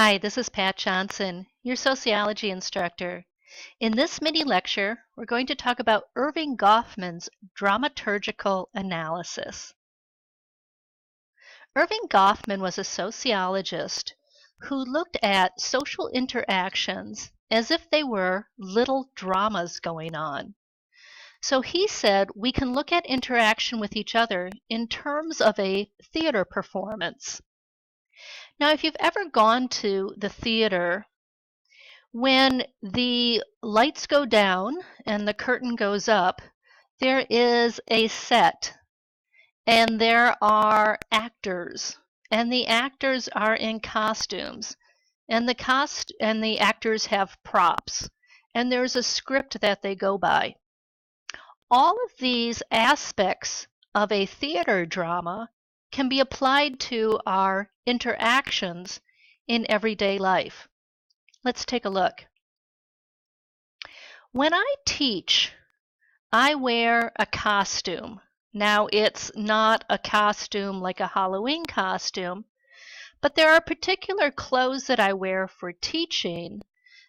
Hi, this is Pat Johnson, your sociology instructor. In this mini lecture, we're going to talk about Erving Goffman's dramaturgical analysis. Erving Goffman was a sociologist who looked at social interactions as if they were little dramas going on. So he said we can look at interaction with each other in terms of a theater performance. Now, if you've ever gone to the theater, when the lights go down and the curtain goes up, there is a set and there are actors, and the actors are in costumes, and the actors have props, and there's a script that they go by. All of these aspects of a theater drama can be applied to our interactions in everyday life. Let's take a look. When I teach, I wear a costume. Now, it's not a costume like a Halloween costume, but there are particular clothes that I wear for teaching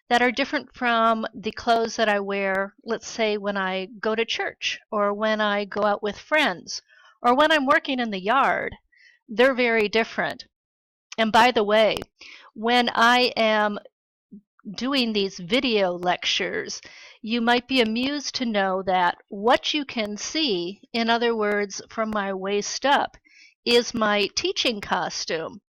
that are different from the clothes that I wear, let's say, when I go to church or when I go out with friends or when I'm working in the yard. They're very different. And by the way, when I am doing these video lectures, you might be amused to know that what you can see, in other words, from my waist up, is my teaching costume.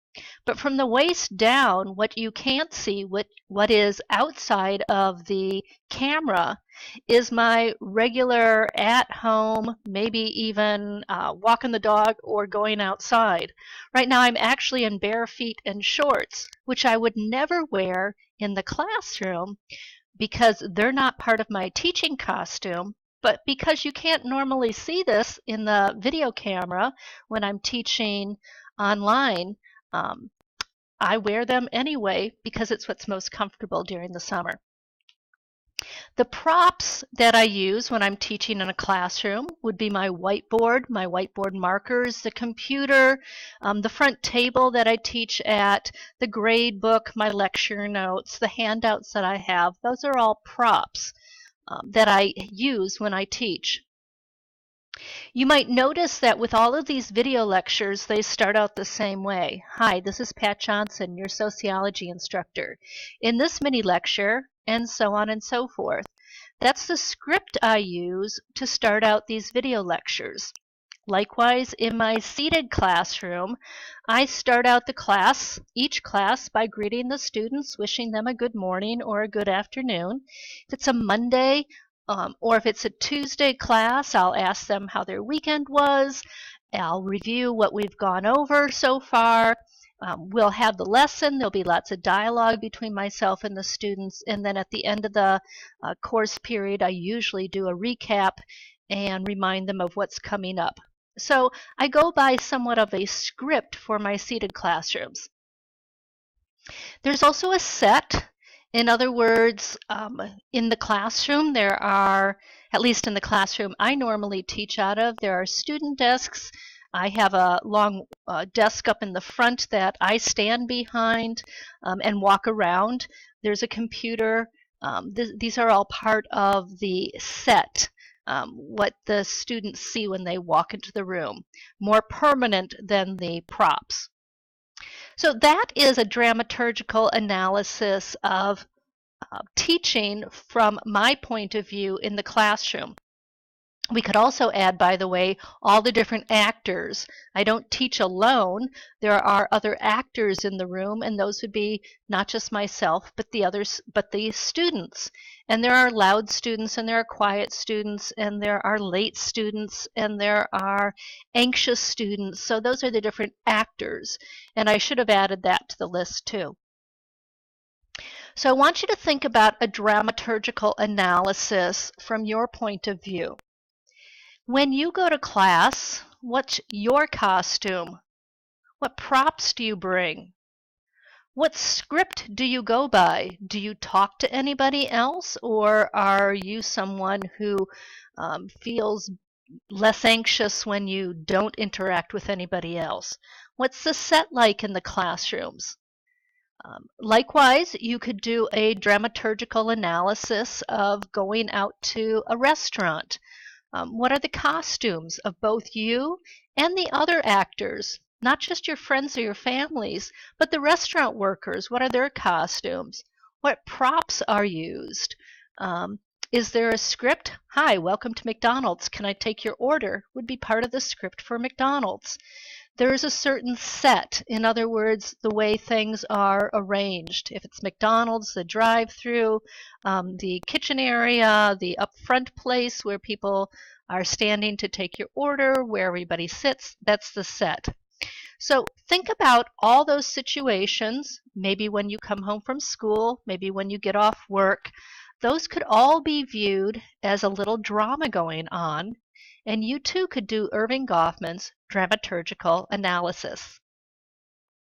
But from the waist down, what you can't see, what is outside of the camera, is my regular at-home, maybe even walking the dog or going outside. Right now I'm actually in bare feet and shorts, which I would never wear in the classroom because they're not part of my teaching costume. But because you can't normally see this in the video camera when I'm teaching online, I wear them anyway because it's what's most comfortable during the summer. The props that I use when I'm teaching in a classroom would be my whiteboard markers, the computer, the front table that I teach at, the grade book, my lecture notes, the handouts that I have. Those are all props that I use when I teach. You might notice that with all of these video lectures, they start out the same way. Hi, this is Pat Johnson, your sociology instructor. In this mini lecture, and so on and so forth. That's the script I use to start out these video lectures. Likewise, in my seated classroom, I start out each class, by greeting the students, wishing them a good morning or a good afternoon. If it's a Monday, or if it's a Tuesday class, I'll ask them how their weekend was. I'll review what we've gone over so far. We'll have the lesson. There'll be lots of dialogue between myself and the students. And then at the end of the course period, I usually do a recap and remind them of what's coming up. So I go by somewhat of a script for my seated classrooms. There's also a set. In other words, in the classroom, there are, at least in the classroom I normally teach out of, there are student desks. I have a long desk up in the front that I stand behind and walk around. There's a computer. These are all part of the set, what the students see when they walk into the room, more permanent than the props. So that is a dramaturgical analysis of teaching from my point of view in the classroom. We could also add, by the way, all the different actors. I don't teach alone. There are other actors in the room, and those would be not just myself, but the students. And there are loud students, and there are quiet students, and there are late students, and there are anxious students. So those are the different actors. And I should have added that to the list too. So I want you to think about a dramaturgical analysis from your point of view. When you go to class, what's your costume? What props do you bring? What script do you go by? Do you talk to anybody else, or are you someone who feels less anxious when you don't interact with anybody else? What's the set like in the classrooms? Likewise, you could do a dramaturgical analysis of going out to a restaurant. What are the costumes of both you and the other actors? Not just your friends or your families, but the restaurant workers. What are their costumes? What props are used? Um, is there a script? Hi, welcome to McDonald's. Can I take your order? Would be part of the script for McDonald's. There's a certain set, in other words, the way things are arranged. If it's McDonald's, the drive-through, the kitchen area, the upfront place where people are standing to take your order, where everybody sits, that's the set. So think about all those situations, maybe when you come home from school, maybe when you get off work. Those could all be viewed as a little drama going on, and you too could do Erving Goffman's dramaturgical analysis.